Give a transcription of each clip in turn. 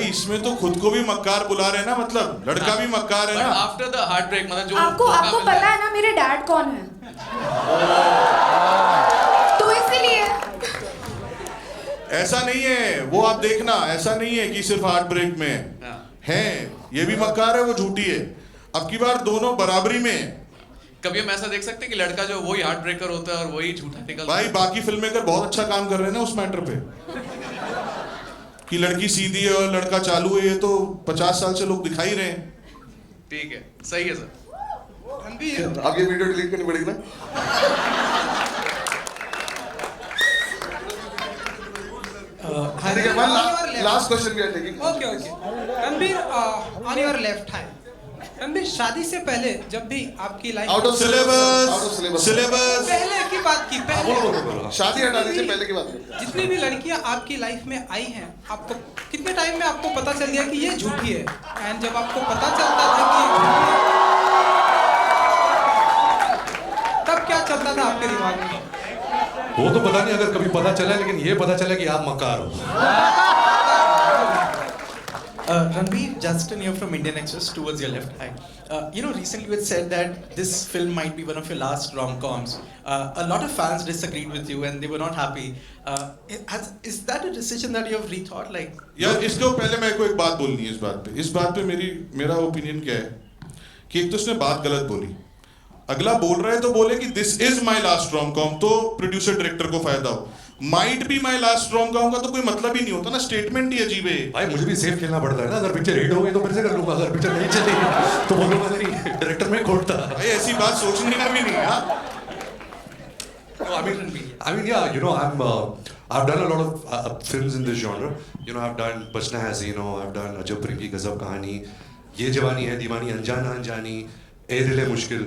इसमें तो खुद को भी मक्कार बुला रहे हैं ना, मतलब लड़का भी मक्कार है ना। आफ्टर द हार्ट ब्रेक मतलब जो आपको पता है ना मेरे डैड कौन है, तो इसीलिए ऐसा नहीं है, वो आप देखना, ऐसा नहीं है कि सिर्फ हार्ट ब्रेक में है, ये भी मक्कार है, वो झूठी है। अब की बार दोनों बराबरी में है। कभी हम ऐसा देख सकते हैं कि लड़का जो वही हार्ट ब्रेकर होता है और वही झूठा निकलता है। भाई बाकी फिल्म मेकर बहुत अच्छा काम कर रहे हैं ना उस मैटर पे, कि लड़की सीधी है और लड़का चालू है, ये तो 50 साल से लोग दिखाई रहे हैं। ठीक है, सही है सर। अब ये वीडियो डिलीट करनी पड़ेगी ना। लास्ट क्वेश्चन भी है। Okay Ranbir, on your left hand, Ranbir शादी से पहले जब भी आपकी लाइफ आउट ऑफ सिलेबस पहले की बात की, पहले शादी हटा दीजिए, पहले की बात करते हैं। जितनी भी लड़कियां आपकी लाइफ में आई हैं, आपको कितने टाइम में आपको पता चल गया कि ये झूठी है? एंड जब आपको पता चलता था कि ये झूठी है, तब क्या चलता था आपके दिमाग में? वो तो पता नहीं अगर कभी पता चला, लेकिन ये पता चला कि आप मक्कार हो। Ranbir, Justin here from Indian Express towards your left. Hi. Recently you had said that this film might be one of your last rom-coms. A lot of fans disagreed with you and they were not happy. Is that a decision that you have rethought? Like, यार इसको पहले मेरे को एक बात बोलनी है इस बात पे मेरा ओपिनियन क्या है कि एक तो उसने बात गलत बोली, अगला बोल रहा है तो बोले कि this is my last rom-com, तो प्रोड्यूसर डायरेक्टर को फायदा हो। माइट भी माई लास्ट रोम-कॉम का तो कोई मतलब ही नहीं होता ना, स्टेटमेंट ही अजीब है। भाई मुझे भी सेफ खेलना पड़ता है ना, अगर पिक्चर हिट हो गई तो फिर से कर लूंगा, अगर पिक्चर नहीं चली तो बोलूंगा नहीं, डायरेक्टर में खोटता। भाई ऐसी बात सोचने का भी नहीं है। I mean, yeah, I've done a lot of films in this genre. I've done Bachna Hai Zino, I've done Ajab Prem Ki Gazab Kahani, Ye Jawani Hai Deewani, Anjana Anjani, A Dil Hai Mushkil.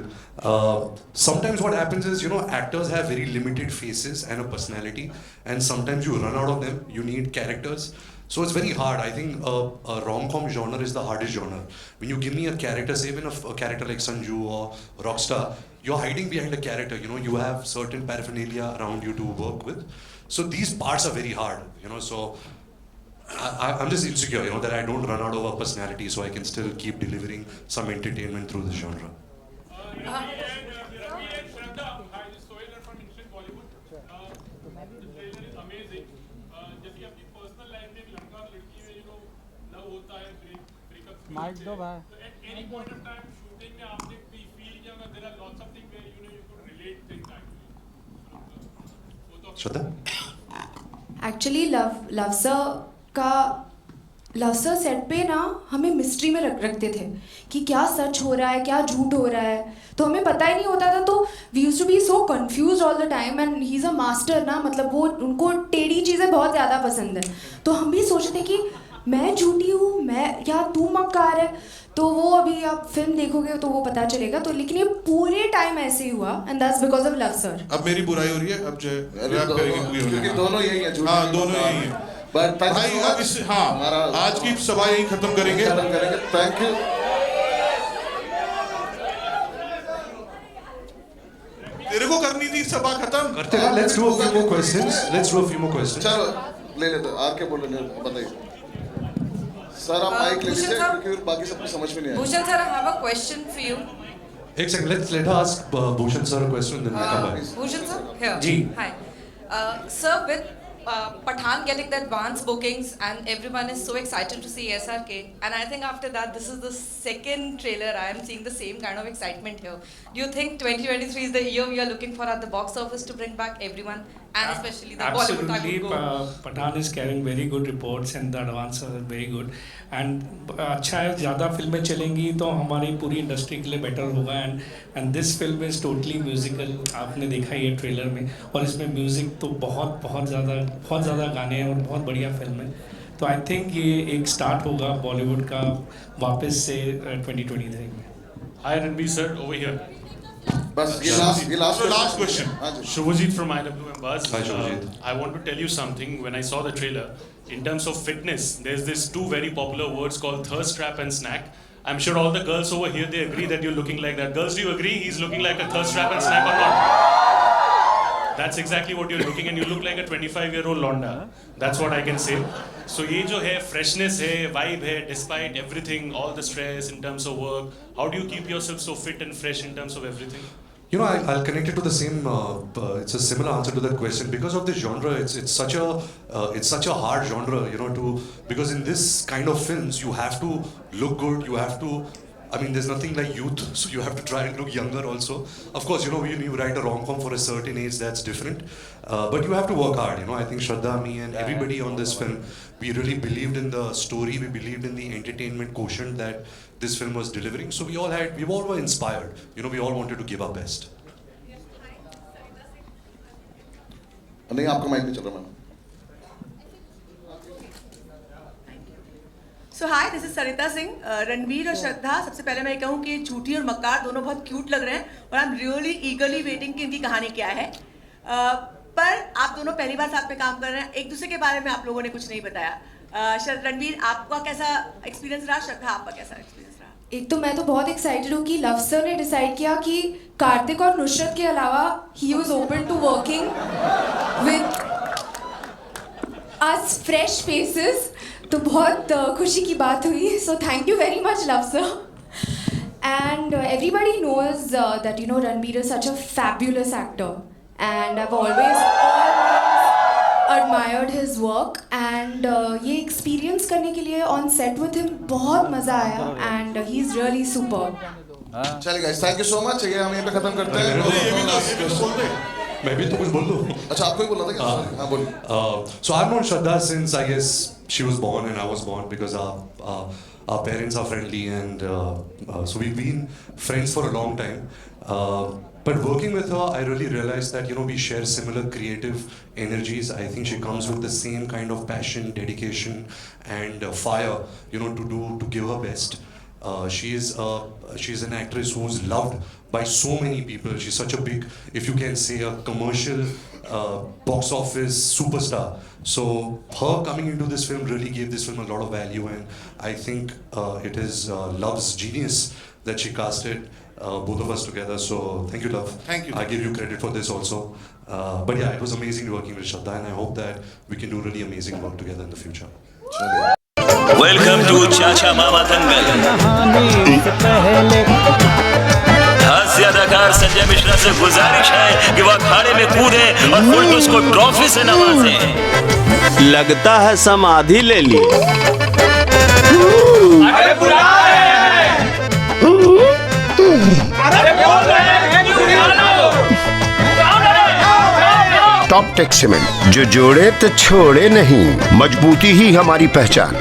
Sometimes what happens is, actors have very limited faces and a personality, and sometimes you run out of them. You need characters. So it's very hard. I think a rom-com genre is the hardest genre. When you give me a character, say even a character like Sanju or Rockstar, you're hiding behind a character. You have certain paraphernalia around you to work with. So these parts are very hard. So I'm just insecure, that I don't run out of a personality, so I can still keep delivering some entertainment through this genre. Mic दो भाई। Shraddha? Actually Luv sir set पे ना हमें mystery में रखते थे कि क्या सच हो रहा है, क्या झूठ हो रहा है, तो हमें पता ही नहीं होता था। तो we used to be so confused all the time, and he is a master ना, मतलब वो उनको टेढ़ी चीज़ें बहुत ज़्यादा पसंद है। तो हम भी सोचते कि मैं झूठी हूँ, मैं या तू मक्कार है। तो वो अभी आप फिल्म देखोगे तो वो पता चलेगा। तो लेकिन ये पूरे टाइम ऐसे ही हुआ, and that's because of love sir. अब मेरी बुराई हो रही है, अब जो रैप करेंगे क्योंकि दोनों यही है, हाँ दोनों यही है भाई। अब इस आज की सभा यही खत्म करेंगे। Thank you. तेरे को करनी थी सभा खत्म करते हैं। Let's do a few more questions. चलो ले लेते, आर के बोल रहे हैं, बताइए सर। आप माइक ले लीजिए क्योंकि बाकी सबको समझ में नहीं आया। Bhushan sir, I have a question for you. एक second, let her ask Bhushan sir a question and then we'll come back. Bhushan sir, here. जी. Hi. Sir, with Pathaan getting the advance bookings and everyone is so excited to see SRK, and I think after that this is the second trailer I am seeing the same kind of excitement here. Do you think 2023 is the year we are looking for at the box office to bring back everyone and especially the Bollywood type of go? Pathaan is carrying very good reports and the advances are very good, and अच्छा है, ज़्यादा फिल्में चलेंगी तो हमारी पूरी industry के लिए बेटर होगा। And this film is totally musical, आपने देखा ये ट्रेलर में, और इसमें म्यूज़िक तो बहुत ज़्यादा गाने हैं और बहुत बढ़िया फिल्म है। तो आई थिंक ये एक स्टार्ट होगा बॉलीवुड का वापस से 2023 में। Hi Ranbir sir, over here. बस ये last question. Shubhajit from IWM Buzz. Hi Shubhajit. I want to tell you something. When I saw the trailer, in terms of fitness, there's this two very popular words called thirst trap and snack. I'm sure all the girls over here, they agree that you're looking like that. Girls, do you agree he's looking like a thirst trap and snack or not? That's exactly what you're looking, and you look like a 25-year-old Londa. That's what I can say. So ये जो है freshness है, vibe है, despite everything, all the stress in terms of work, how do you keep yourself so fit and fresh in terms of everything? You know, I'll connect it to the same. It's a similar answer to that question because of this genre. It's such a hard genre, you know, because in this kind of films you have to look good. You have to. I mean, there's nothing like youth, so you have to try and look younger also. Of course, you know, when you write a rom-com for a certain age, that's different. But you have to work hard, you know. I think Shraddha, me and everybody on this film, we really believed in the story, we believed in the entertainment quotient that this film was delivering. So we all were inspired. You know, we all wanted to give our best. नहीं आपका mic नहीं चल रहा ma'am. So hi, this is Sarita Singh. Ranveer और श्रद्धा, सबसे पहले मैं कहूँ कि झूठी और मक्कार दोनों बहुत क्यूट लग रहे हैं और आई एम रियली ईगरली वेटिंग कि इनकी कहानी क्या है. पर आप दोनों पहली बार साथ में काम कर रहे हैं, एक दूसरे के बारे में आप लोगों ने कुछ नहीं बताया. रणवीर, आपका कैसा एक्सपीरियंस रहा? श्रद्धा, आपका कैसा एक्सपीरियंस रहा? एक तो मैं तो बहुत एक्साइटेड हूँ कि लव सर ने डिसाइड किया कि कार्तिक और नुसरत के अलावा he was open to working with us fresh faces. तो बहुत खुशी की बात हुई. So thank you very much Luv sir. And everybody knows that, you know, Ranveer is such a fabulous actor, and I've always admired his work. And ये experience करने के लिए on set with him बहुत मज़ा आया, and he's really superb. चलिए guys, thank you so much. ये हम यहीं पे खत्म करते हैं. ये भी बोल दे. मैं भी तो कुछ बोल दूँ. अच्छा, आपको ही बोलना था क्या? हाँ बोलिए. So I've known Shraddha since I guess she was born and I was born because our parents are friendly and so we've been friends for a long time. But working with her, I really realized that, you know, we share similar creative energies. I think she comes with the same kind of passion, dedication, and fire, you know, to give her best. She's an actress who's loved by so many people. She's such a big, if you can say, a commercial box office superstar. So her coming into this film really gave this film a lot of value, and I think it is Love's genius that she casted both of us together. So thank you, Love. Thank you. I give you credit for this also. But yeah, it was amazing working with Shraddha, and I hope that we can do really amazing work together in the future. Welcome to Chacha Mama दंगल. हास्य अदाकार संजय मिश्रा से गुजारिश है कि वह अखाड़े में कूदे और फुलटूस को ट्रॉफी से नवाजे. लगता है समाधि ले ली. अरे बुला टॉप टेक सीमेंट, जो जोड़े तो छोड़े नहीं, मजबूती ही हमारी पहचान.